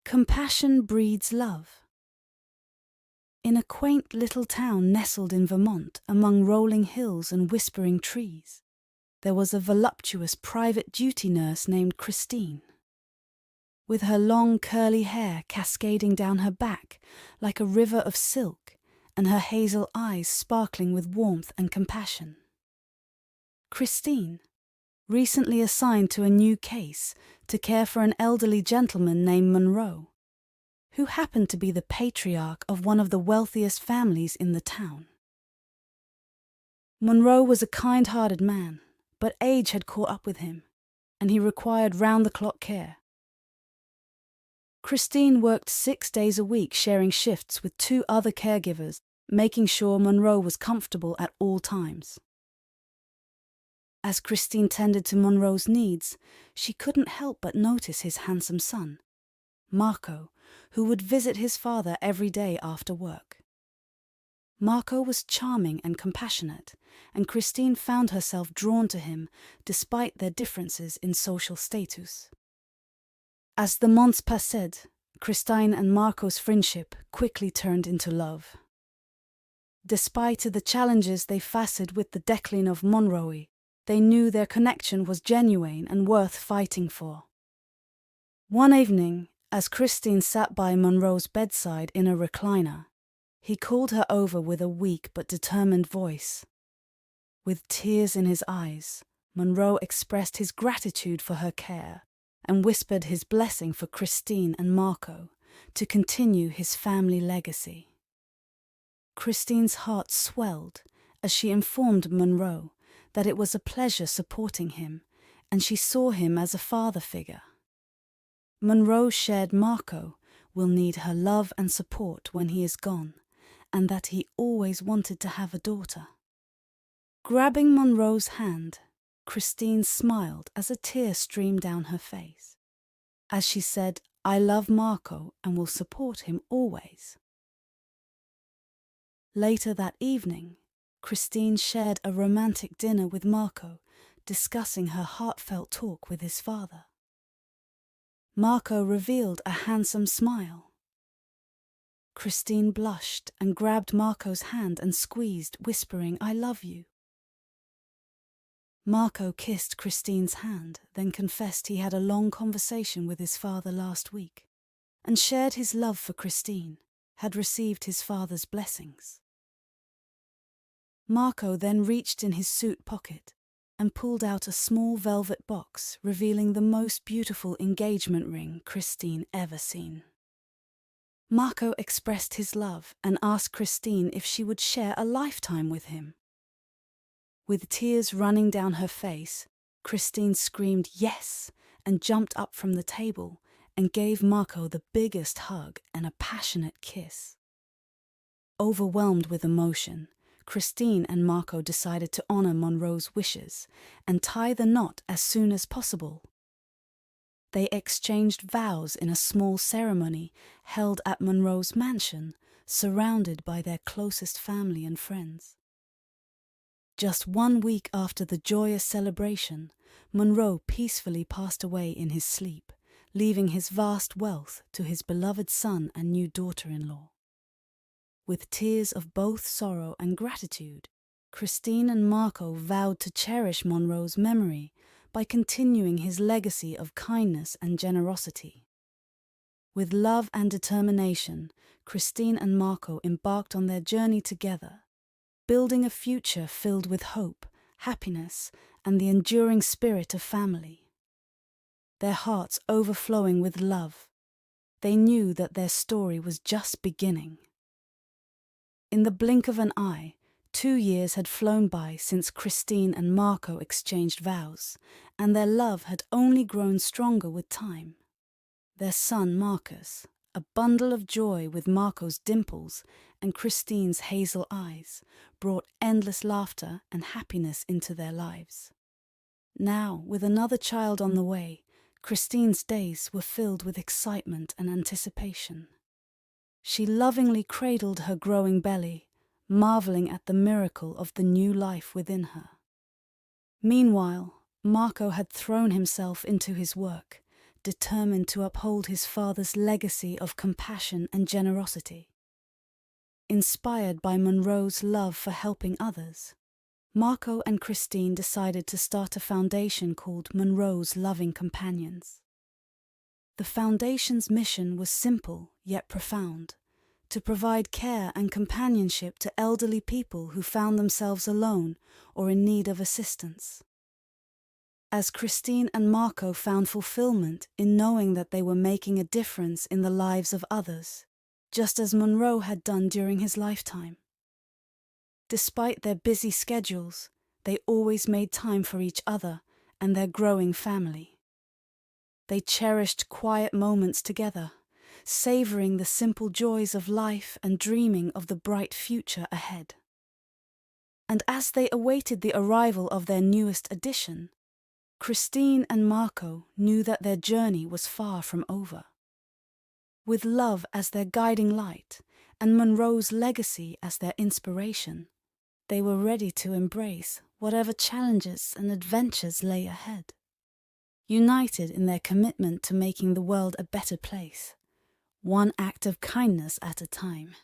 Compassion breeds love. In a quaint little town nestled in Vermont among rolling hills and whispering trees, there was a voluptuous private duty nurse named Christine. With her long curly hair cascading down her back like a river of silk and her hazel eyes sparkling with warmth and compassion. Christine, recently assigned to a new case to care for an elderly gentleman named Monroe, who happened to be the patriarch of one of the wealthiest families in the town. Monroe was a kind-hearted man, but age had caught up with him, and he required round-the-clock care. Christine worked 6 days a week, sharing shifts with 2 other caregivers, making sure Monroe was comfortable at all times. As Christine tended to Monroe's needs, she couldn't help but notice his handsome son, Marco, who would visit his father every day after work. Marco was charming and compassionate, and Christine found herself drawn to him despite their differences in social status. As the months passed, Christine and Marco's friendship quickly turned into love. Despite the challenges they faced with the decline of Monroe, they knew their connection was genuine and worth fighting for. One evening, as Christine sat by Monroe's bedside in a recliner, he called her over with a weak but determined voice. With tears in his eyes, Monroe expressed his gratitude for her care and whispered his blessing for Christine and Marco to continue his family legacy. Christine's heart swelled as she informed Monroe that it was a pleasure supporting him, and she saw him as a father figure. Monroe shared Marco will need her love and support when he is gone, and that he always wanted to have a daughter. Grabbing Monroe's hand, Christine smiled as a tear streamed down her face, as she said, "I love Marco and will support him always." Later that evening, Christine shared a romantic dinner with Marco, discussing her heartfelt talk with his father. Marco revealed a handsome smile. Christine blushed and grabbed Marco's hand and squeezed, whispering, "I love you." Marco kissed Christine's hand, then confessed he had a long conversation with his father last week, and shared his love for Christine, had received his father's blessings. Marco then reached in his suit pocket and pulled out a small velvet box, revealing the most beautiful engagement ring Christine ever seen. Marco expressed his love and asked Christine if she would share a lifetime with him. With tears running down her face, Christine screamed yes and jumped up from the table and gave Marco the biggest hug and a passionate kiss. Overwhelmed with emotion, Christine and Marco decided to honor Monroe's wishes and tie the knot as soon as possible. They exchanged vows in a small ceremony held at Monroe's mansion, surrounded by their closest family and friends. Just 1 week after the joyous celebration, Monroe peacefully passed away in his sleep, leaving his vast wealth to his beloved son and new daughter-in-law. With tears of both sorrow and gratitude, Christine and Marco vowed to cherish Monroe's memory by continuing his legacy of kindness and generosity. With love and determination, Christine and Marco embarked on their journey together, building a future filled with hope, happiness, and the enduring spirit of family. Their hearts overflowing with love, they knew that their story was just beginning. In the blink of an eye, 2 years had flown by since Christine and Marco exchanged vows, and their love had only grown stronger with time. Their son Marcus, a bundle of joy with Marco's dimples and Christine's hazel eyes, brought endless laughter and happiness into their lives. Now, with another child on the way, Christine's days were filled with excitement and anticipation. She lovingly cradled her growing belly, marveling at the miracle of the new life within her. Meanwhile, Marco had thrown himself into his work, determined to uphold his father's legacy of compassion and generosity. Inspired by Monroe's love for helping others, Marco and Christine decided to start a foundation called Monroe's Loving Companions. The foundation's mission was simple yet profound: to provide care and companionship to elderly people who found themselves alone or in need of assistance. As Christine and Marco found fulfillment in knowing that they were making a difference in the lives of others, just as Monroe had done during his lifetime. Despite their busy schedules, they always made time for each other and their growing family. They cherished quiet moments together, savoring the simple joys of life and dreaming of the bright future ahead. And as they awaited the arrival of their newest addition, Christine and Marco knew that their journey was far from over. With love as their guiding light and Monroe's legacy as their inspiration, they were ready to embrace whatever challenges and adventures lay ahead. United in their commitment to making the world a better place, one act of kindness at a time.